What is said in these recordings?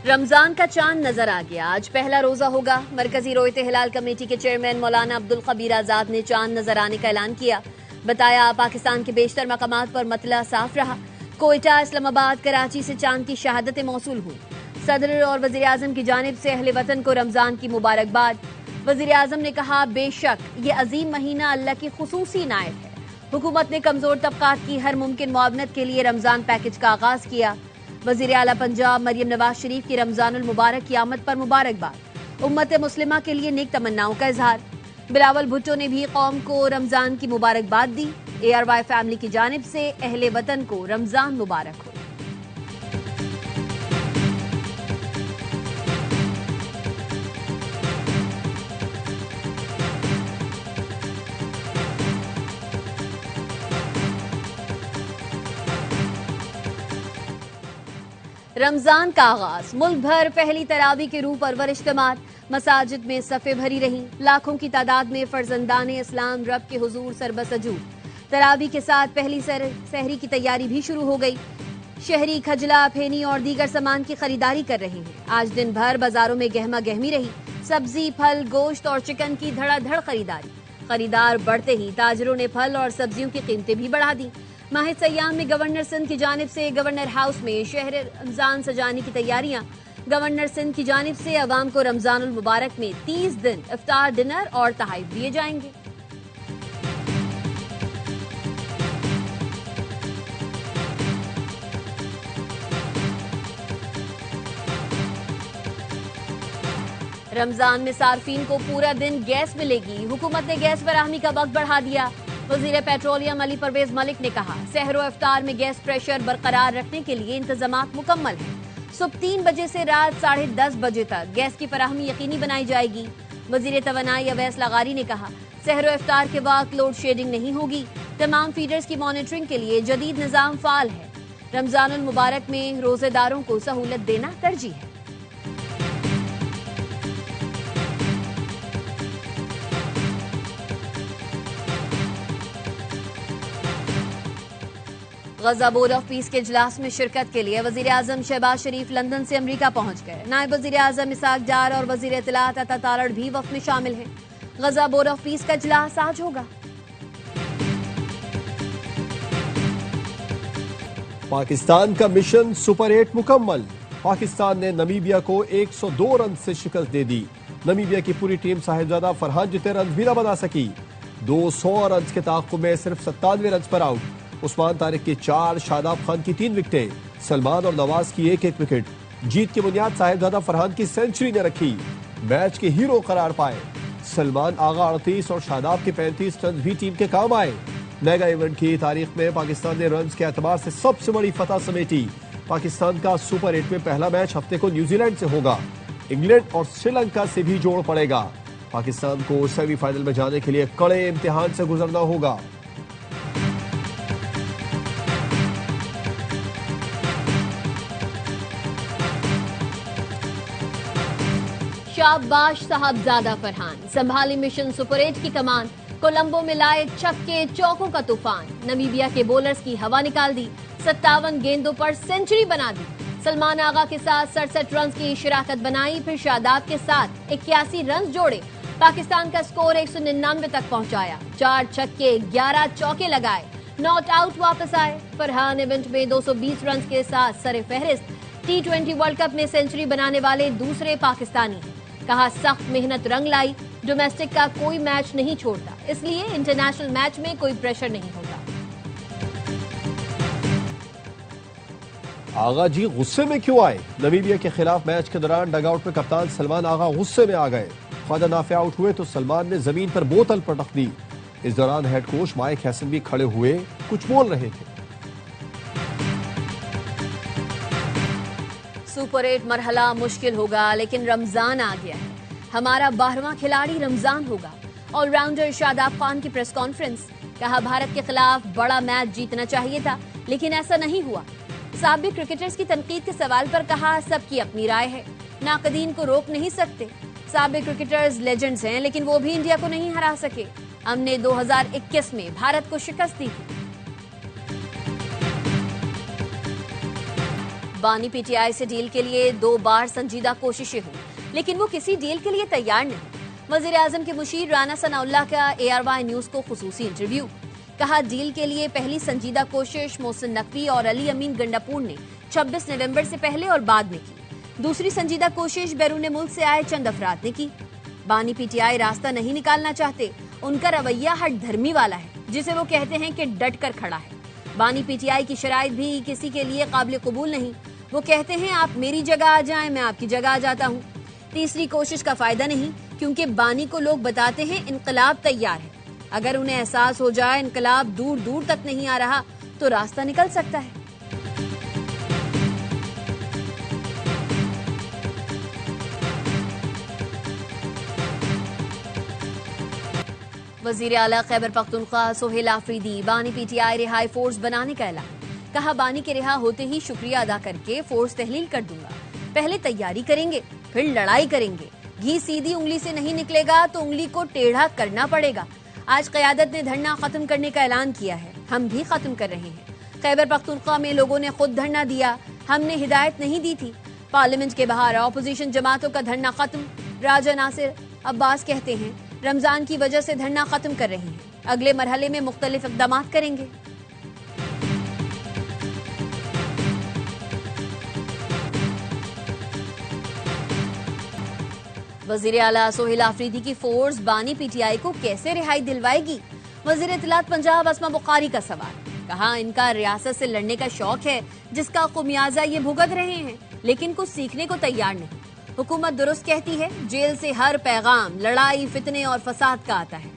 रमजान का चांद नजर आ गया। आज पहला रोजा होगा। मरकजी रोयत हिलाल कमेटी के चेयरमैन मौलाना अब्दुल खबीर आजाद ने चांद नजर आने का ऐलान किया। बताया पाकिस्तान के बेशतर मकामात पर मतला साफ रहा। कोयटा, इस्लामाबाद, कराची से चांद की शहादतें मौसूल हुई। सदर और वजीर आजम की जानिब से अहले वतन को रमजान की मुबारकबाद। वजीर आजम ने कहा, बेशक ये अजीम महीना अल्लाह की खुसूसी इनायत है। हुकूमत ने कमजोर तबकात की हर मुमकिन मुआवनत के लिए रमजान पैकेज का आगाज किया। वजीर आला पंजाब मरियम नवाज शरीफ की रमजानुल मुबारक की आमद पर मुबारकबाद। उम्मत मुस्लिमा के लिए नेक तमन्नाओं का इजहार। बिलावल भुट्टो ने भी कौम को रमजान की मुबारकबाद दी। ARY फैमिली की जानिब से अहले वतन को रमजान मुबारक हो। रमजान का आगाज। मुल्क भर पहली तरावी के रूह परवर इज्तिमात। मसाजिद में सफ़े भरी रही। लाखों की तादाद में फर्जंदाने इस्लाम रब के हुजूर सरबसजूद। तरावी के साथ पहली सहरी की तैयारी भी शुरू हो गई। शहरी खजला, फेनी और दीगर सामान की खरीदारी कर रहे हैं। आज दिन भर बाजारों में गहमा गहमी रही। सब्जी, फल, गोश्त और चिकन की धड़ाधड़ खरीदारी। खरीदार बढ़ते ही ताजरों ने फल और सब्जियों की कीमतें भी बढ़ा दी। माह सयाम में गवर्नर सिंध की जानिब से गवर्नर हाउस में शहर रमजान सजाने की तैयारियां। गवर्नर सिंध की जानिब से अवाम को रमजानुल मुबारक में 30 दिन इफ्तार, डिनर और तहाइफ दिए जाएंगे। रमजान में सार्फिन को पूरा दिन गैस मिलेगी। हुकूमत ने गैस बराहमी का वक्त बढ़ा दिया। वजीर पेट्रोलियम अली परवेज मलिक ने कहा, सहरो इफ्तार में गैस प्रेशर बरकरार रखने के लिए इंतजामात मुकम्मल हैं। सुबह 3 बजे से रात 10:30 बजे तक गैस की फराहमी यकीनी बनाई जाएगी। वजीर तवानाई अवैस लगारी ने कहा, सहरो इफ्तार के वक्त लोड शेडिंग नहीं होगी। तमाम फीडर्स की मॉनिटरिंग के लिए जदीद निजाम फाल है। रमजानुल मुबारक में रोजेदारों को सहूलत देना तरजीह है। गजा बोर्ड ऑफ पीस के इजलास में शिरकत के लिए वजीर आजम शहबाज शरीफ लंदन से अमरीका पहुंच गए। नायब वजीर आजम इसाक डार और वजीर इत्तलात अता तारड़ भी वक्त में शामिल हैं। गजा बोर्ड ऑफ पीस का इजलास आज होगा। पाकिस्तान का मिशन सुपर 8 मुकम्मल। पाकिस्तान ने नमीबिया को 102 रन से शिकस्त दे दी। नमीबिया की पूरी टीम साहिबजादा फरहान जितने रन भी न बना सकी। 200 रन के ताक़ुब में सिर्फ 97 रन पर आउट। उस्मान तारिक की 4, शादाब खान की 3 विकेटें, सलमान और नवाज की 1-1 विकेट। जीत की बुनियाद साहिबजादा फरहान की सेंचुरी ने रखी। मैच के हीरो करार पाए। सलमान आगा 38 और शादाब के 35 रन भी टीम के काम आए। मेगा इवेंट की तारीख में पाकिस्तान ने रन के एतबार से सबसे बड़ी फतह समेटी। पाकिस्तान का सुपर 8 में पहला मैच हफ्ते को न्यूजीलैंड से होगा। इंग्लैंड और श्रीलंका से भी जोड़ पड़ेगा। पाकिस्तान को सेमीफाइनल में जाने के लिए कड़े इम्तिहान से गुजरना होगा। शाबाश साहबजादा फरहान, संभाली मिशन सुपर 8 की कमान। कोलंबो में लाए छक्के चौकों का तूफान। नमीबिया के बॉलर्स की हवा निकाल दी। 57 गेंदों पर सेंचुरी बना दी। सलमान आगा के साथ 67 रन की शराकत बनाई। फिर शादाब के साथ 81 रन जोड़े। पाकिस्तान का स्कोर 199 तक पहुंचाया। 4 छक्के 11 चौके लगाए। नॉट आउट वापस आए। फरहान इवेंट में 220 रन के साथ सरे फहरिस्त। T20 वर्ल्ड कप में सेंचुरी बनाने वाले दूसरे पाकिस्तानी हैं। कहा, सख्त मेहनत रंग लाई। डोमेस्टिक का कोई मैच नहीं छोड़ता, इसलिए इंटरनेशनल मैच में कोई प्रेशर नहीं होता। आगा जी गुस्से में क्यों आए? नमीबिया के खिलाफ मैच के दौरान डगआउट में कप्तान सलमान आगा गुस्से में आ गए। ख्वाजा नाफे आउट हुए तो सलमान ने जमीन पर बोतल पटक दी। इस दौरान हेड कोच माइक हैसन भी खड़े हुए कुछ बोल रहे थे। सुपर 8 मरहला मुश्किल होगा, लेकिन रमजान आ गया है। हमारा 12वां खिलाड़ी रमजान होगा। ऑलराउंडर शादाब खान की प्रेस कॉन्फ्रेंस। कहा, भारत के खिलाफ बड़ा मैच जीतना चाहिए था, लेकिन ऐसा नहीं हुआ। साबिक क्रिकेटर्स की तनकीद के सवाल पर कहा, सबकी अपनी राय है, नाकदीन को रोक नहीं सकते। साबिक क्रिकेटर्स लेजेंड्स हैं, लेकिन वो भी इंडिया को नहीं हरा सके। हमने 2021 में भारत को शिकस्त दी थी। बानी पीटीआई से डील के लिए 2 बार संजीदा कोशिशें हुई, लेकिन वो किसी डील के लिए तैयार नहीं। वजीर आजम के मुशीर राना सनाउल्लाह का ARY न्यूज को खुसूसी इंटरव्यू। कहा, डील के लिए पहली संजीदा कोशिश मोहसिन नकवी और अली अमीन गंडापुर ने 26 नवंबर से पहले और बाद में की। दूसरी संजीदा कोशिश बैरून मुल्क से आए चंद अफराद ने की। बानी पीटीआई रास्ता नहीं निकालना चाहते। उनका रवैया हट धर्मी वाला है, जिसे वो कहते हैं कि डट कर खड़ा है। बानी पीटीआई की शराइत भी किसी के लिए काबिल कबूल नहीं। वो कहते हैं आप मेरी जगह आ जाएं, मैं आपकी जगह आ जाता हूँ। तीसरी कोशिश का फायदा नहीं, क्योंकि बानी को लोग बताते हैं इनकलाब तैयार है। अगर उन्हें एहसास हो जाए इनकलाब दूर दूर तक नहीं आ रहा तो रास्ता निकल सकता है। वजीर आला खैबर पख्तूनख्वा सोहेल आफरीदी बानी पीटीआई रिहाई फोर्स बनाने का ऐलान। कहा, बानी के रिहा होते ही शुक्रिया अदा करके फोर्स तहलील कर दूंगा। पहले तैयारी करेंगे, फिर लड़ाई करेंगे। घी सीधी उंगली से नहीं निकलेगा तो उंगली को टेढ़ा करना पड़ेगा। आज क़यादत ने धरना खत्म करने का ऐलान किया है, हम भी खत्म कर रहे हैं। खैबर पख्तूनख्वा में लोगों ने खुद धरना दिया, हमने हिदायत नहीं दी थी। पार्लियामेंट के बाहर अपोजिशन जमातों का धरना खत्म। राजा नासिर अब्बास कहते हैं, रमजान की वजह से धरना खत्म कर रहे हैं, अगले मरहले में मुख्तलिफ इक़दाम करेंगे। वजीर आला सोहेल आफरीदी की फोर्स बानी पीटीआई को कैसे रिहाई दिलवाएगी? वजीर इत्तलात पंजाब अस्मा बुखारी का सवाल। कहा, इनका रियासत से लड़ने का शौक है, जिसका खुमियाजा ये भुगत रहे हैं, लेकिन कुछ सीखने को तैयार नहीं। हुकूमत दुरुस्त कहती है, जेल से हर पैगाम लड़ाई, फितने और फसाद का आता है।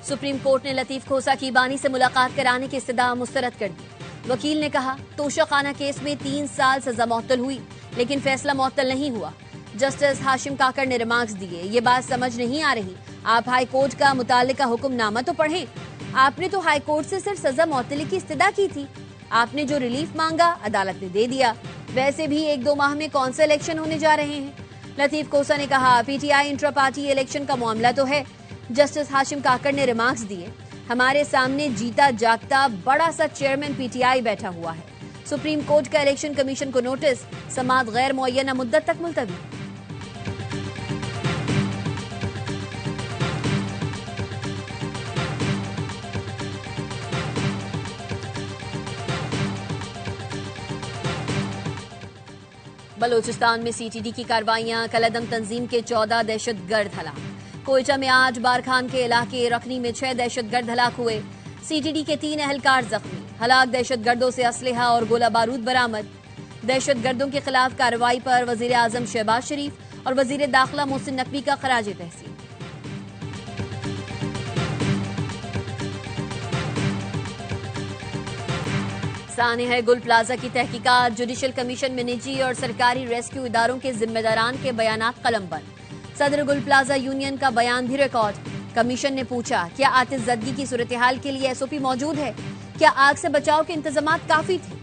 सुप्रीम कोर्ट ने लतीफ खोसा की बानी से मुलाकात कराने की इस्तदा मुस्तरद कर दी। वकील ने कहा, तोशाखाना केस में 3 साल सजा मुअत्तल हुई, लेकिन फैसला मुअत्तल नहीं हुआ। जस्टिस हाशिम काकर ने रिमार्क्स दिए, ये बात समझ नहीं आ रही, आप हाई कोर्ट का मुतालिका हुक्मनामा तो पढ़ें। आपने तो हाई कोर्ट से सिर्फ सजा मुअत्तली की इस्तदा की थी। आपने जो रिलीफ मांगा अदालत ने दे दिया। वैसे भी 1-2 माह में कौन से इलेक्शन होने जा रहे हैं? लतीफ खोसा ने कहा, पीटीआई इंट्रा पार्टी इलेक्शन का मामला तो है। जस्टिस हाशिम काकर ने रिमार्क्स दिए, हमारे सामने जीता जागता बड़ा सा चेयरमैन पीटीआई बैठा हुआ है। सुप्रीम कोर्ट का इलेक्शन कमीशन को नोटिस, समाअत गैर मुअय्यना मुद्दत तक मुलतवी। बलोचिस्तान में सीटीडी की कार्रवाइयां, कलदम तंजीम के 14 दहशतगर्द हलाक। कोयटा में आज बारखान के इलाके रखनी में 6 दहशतगर्द हलाक हुए। सीटीडी के 3 एहलकार जख्मी। हलाक दहशतगर्दों से असलहा और गोला बारूद बरामद। दहशतगर्दों के खिलाफ कार्रवाई पर वजीर आजम शहबाज शरीफ और वजीर दाखिला मोहसिन नकवी का खराज तहसीन। सानिया गुल प्लाजा की तहकीकात, जुडिशल कमीशन में निजी और सरकारी रेस्क्यू इदारों के जिम्मेदारान के बयानात कलमबंद। सदर गुल प्लाजा यूनियन का बयान भी रिकॉर्ड। कमीशन ने पूछा, क्या आतिशज़दगी की सूरत हाल के लिए SOP मौजूद है? क्या आग से बचाव के इंतजाम काफी थे?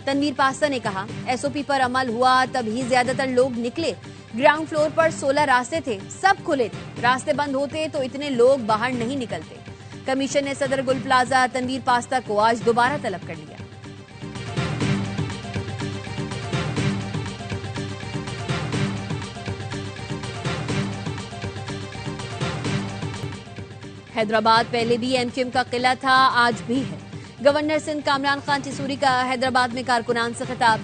तनवीर पास्ता ने कहा, SOP पर अमल हुआ तभी ज्यादातर लोग निकले। ग्राउंड फ्लोर पर 16 रास्ते थे, सब खुले थे। रास्ते बंद होते तो इतने लोग बाहर नहीं निकलते। कमीशन ने सदर गुल प्लाजा तनवीर पास्ता को आज दोबारा तलब कर लिया। हैदराबाद पहले भी MQM का किला था, आज भी है। गवर्नर सिंध कामरान खान टिसूरी का हैदराबाद में कारकुनान से खिताब।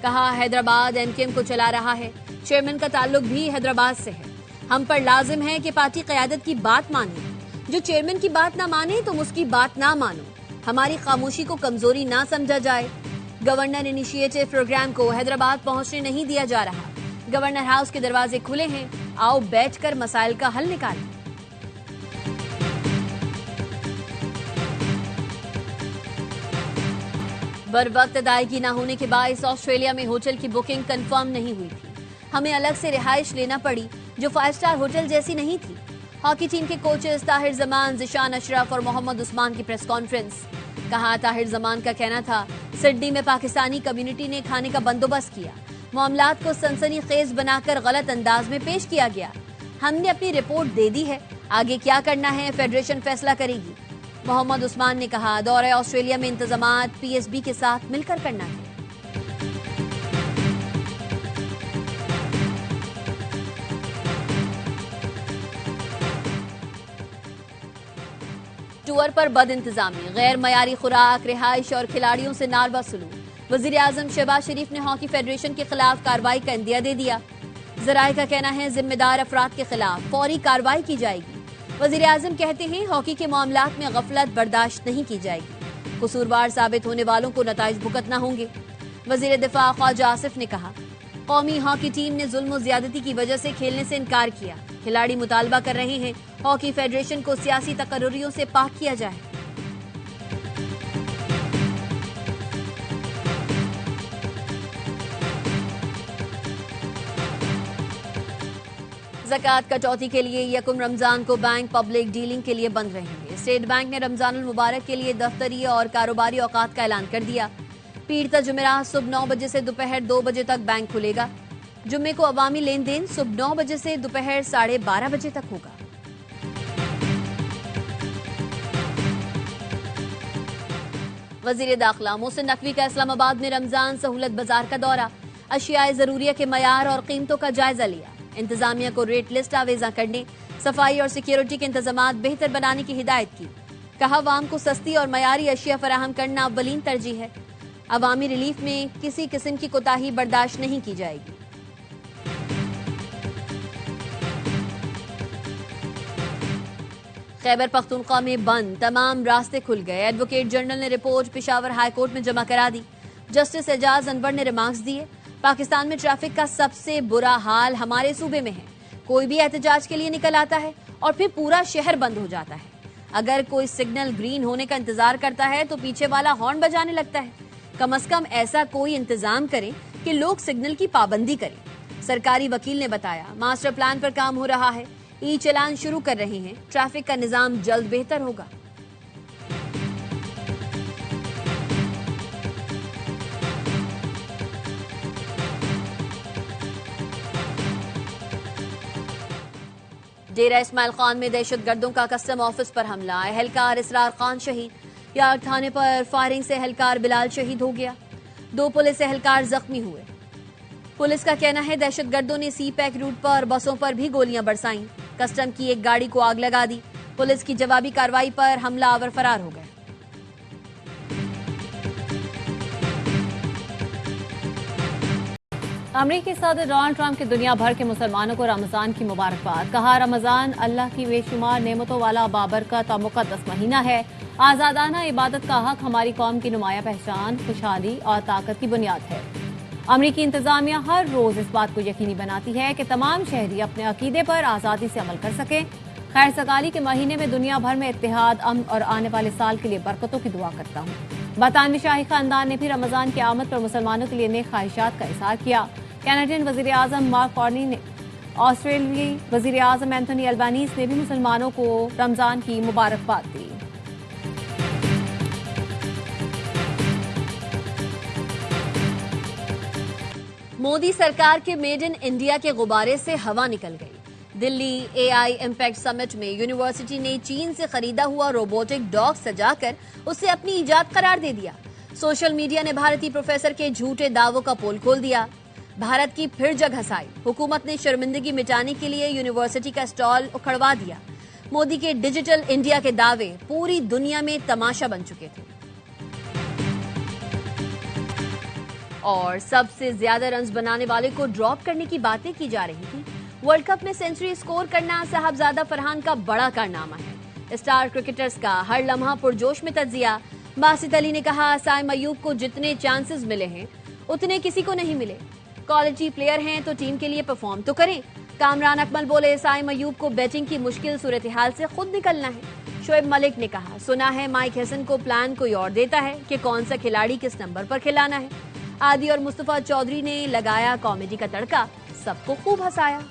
कहा, हैदराबाद MQM को चला रहा है, चेयरमैन का ताल्लुक भी हैदराबाद से है। हम पर लाजिम है कि पार्टी क़यादत की बात माने। जो चेयरमैन की बात ना माने तुम उसकी बात ना मानो। हमारी खामोशी को कमजोरी ना समझा जाए। गवर्नर इनिशिएटिव प्रोग्राम को हैदराबाद पहुंचने नहीं दिया जा रहा। गवर्नर हाउस के दरवाजे खुले हैं, आओ बैठकर मसाइल का हल निकालें। बर वक्त अदायगी न होने के बायस ऑस्ट्रेलिया में होटल की बुकिंग कंफर्म नहीं हुई थी। हमें अलग से रिहाइश लेना पड़ी जो 5 स्टार होटल जैसी नहीं थी। हॉकी टीम के कोचेस ताहिर जमान, जिशान अशरफ और मोहम्मद उस्मान की प्रेस कॉन्फ्रेंस। कहा, ताहिर जमान का कहना था सिडनी में पाकिस्तानी कम्युनिटी ने खाने का बंदोबस्त किया। मामलात को सनसनीखेज बनाकर गलत अंदाज में पेश किया गया। हमने अपनी रिपोर्ट दे दी है, आगे क्या करना है फेडरेशन फैसला करेगी। मोहम्मद उस्मान ने कहा, दौरे ऑस्ट्रेलिया में इंतजामात पीएसबी के साथ मिलकर करना है। टूर पर बद इंतजामी, गैर मयारी खुराक, रिहाइश और खिलाड़ियों से नारवा सलूक। वजीर आजम शहबाज शरीफ ने हॉकी फेडरेशन के खिलाफ कार्रवाई का इंदिया दे दिया। जराये का कहना है जिम्मेदार अफराद के खिलाफ फौरी कार्रवाई की जाएगी। वजीर आजम कहते हैं हॉकी के मामलात में गफलत बर्दाश्त नहीं की जाएगी। कसूरवार साबित होने वालों को नताइज भुगतना होंगे। वजीर दिफा ख्वाजा आसिफ ने कहा, कौमी हॉकी टीम ने जुल्म और ज्यादती की वजह से खेलने से इनकार किया। खिलाड़ी मुतालबा कर रहे हैं हॉकी फेडरेशन को सियासी तकर्रुरियों से पाक किया जाए। ज़कात कटौती के लिए यकुम रमजान को बैंक पब्लिक डीलिंग के लिए बंद रहेंगे। स्टेट बैंक ने रमजानुल मुबारक के लिए दफ्तरी और कारोबारी औकात का ऐलान कर दिया। पीर ता जुमेरात सुबह 9 बजे से दोपहर 2 बजे तक बैंक खुलेगा। जुम्मे को अवामी लेन देन सुबह 9 बजे से दोपहर 12:30 बजे तक होगा। वजीर दाखिला मोहसिन नकवी का इस्लामाबाद में रमजान सहूलत बाजार का दौरा, अशियाए जरूरिया के मयार और कीमतों का जायजा लिया। इंतजामिया को रेट लिस्ट आवेजा करने, सफाई और सिक्योरिटी के इंतजामात बेहतर बनाने की हिदायत की। कहा, आवाम को सस्ती और मयारी अशिया फराहम करना अव्वलीन तरजीह है। अवामी रिलीफ में किसी किस्म की कोताही बर्दाश्त नहीं की जाएगी। खैबर पख्तूनख्वा में बंद तमाम रास्ते खुल गए। एडवोकेट जनरल ने रिपोर्ट पेशावर हाई कोर्ट में जमा करा दी। जस्टिस एजाज अनवर ने रिमार्क्स दिए, पाकिस्तान में ट्रैफिक का सबसे बुरा हाल हमारे सूबे में है। कोई भी एहतजाज के लिए निकल आता है और फिर पूरा शहर बंद हो जाता है। अगर कोई सिग्नल ग्रीन होने का इंतजार करता है तो पीछे वाला हॉर्न बजाने लगता है। कम से कम ऐसा कोई इंतजाम करें कि लोग सिग्नल की पाबंदी करें। सरकारी वकील ने बताया, मास्टर प्लान पर काम हो रहा है, ई चलान शुरू कर रहे हैं। ट्रैफिक का निजाम जल्द बेहतर होगा। डेरा इस्माइल खान में दहशतगर्दों का कस्टम ऑफिस पर हमला, एहलकार इसरार खान शहीद। यार थाने पर फायरिंग से एहलकार बिलाल शहीद हो गया। 2 पुलिस एहलकार जख्मी हुए। पुलिस का कहना है दहशतगर्दों ने सी पैक रूट पर बसों पर भी गोलियां बरसाईं। कस्टम की एक गाड़ी को आग लगा दी। पुलिस की जवाबी कार्रवाई पर हमलावर फरार हो गए। अमेरिकी सदर डोनाल्ड ट्रंप के दुनिया भर के मुसलमानों को रमजान की मुबारकबाद। कहा, रमजान अल्लाह की बेशुमार नेमतों वाला बाबरकत और मुकद्दस महीना है। आजादाना इबादत का हक हमारी कौम की नुमाया पहचान, खुशहाली और ताकत की बुनियाद है। अमेरिकी इंतजामिया हर रोज इस बात को यकीनी बनाती है कि तमाम शहरी अपने अकीदे पर आज़ादी से अमल कर सकें। खैर सगाली के महीने में दुनिया भर में इत्तेहाद, अमन और आने वाले साल के लिए बरकतों की दुआ करता हूँ। बरतानवी शाही खानदान ने भी रमजान की आमद पर मुसलमानों के लिए नेक ख्वाहिशात का इज़हार किया। कैनेडियन वजीर आजम मार्क कार्नी ने, ऑस्ट्रेलियाई वजीर आजम एंथोनी अल्बानीज ने भी मुसलमानों को रमजान की मुबारकबाद दी। मोदी सरकार के मेड इन इंडिया के गुब्बारे से हवा निकल गई। दिल्ली एआई इम्पैक्ट समिट में यूनिवर्सिटी ने चीन से खरीदा हुआ रोबोटिक डॉग सजाकर उसे अपनी इजाद करार दे दिया। सोशल मीडिया ने भारतीय प्रोफेसर के झूठे दावों का पोल खोल दिया। भारत की फिर जगह हसाई। हुकूमत ने शर्मिंदगी मिटाने के लिए यूनिवर्सिटी का स्टॉल उखड़वा दिया। मोदी के डिजिटल इंडिया के दावे पूरी दुनिया में तमाशा बन चुके थे। और सबसे ज्यादा रन्स बनाने वाले को ड्रॉप करने की बातें की जा रही थी। वर्ल्ड कप में सेंचुरी स्कोर करना साहबजादा फरहान का बड़ा कारनामा है। स्टार क्रिकेटर्स का हर लम्हा पुरजोश में तज्जिया। बासित अली ने कहा, साइम अयूब को जितने चांसेस मिले हैं उतने किसी को नहीं मिले। क्वालिटी प्लेयर हैं तो टीम के लिए परफॉर्म तो करें। कामरान अकमल बोले, साइम अयूब को बैटिंग की मुश्किल सूरत हाल से खुद निकलना है। शोएब मलिक ने कहा, सुना है माइक हैसन को प्लान कोई और देता है कि कौन सा खिलाड़ी किस नंबर पर खिलाना है। आदि और मुस्तफा चौधरी ने लगाया कॉमेडी का तड़का, सबको खूब हंसाया।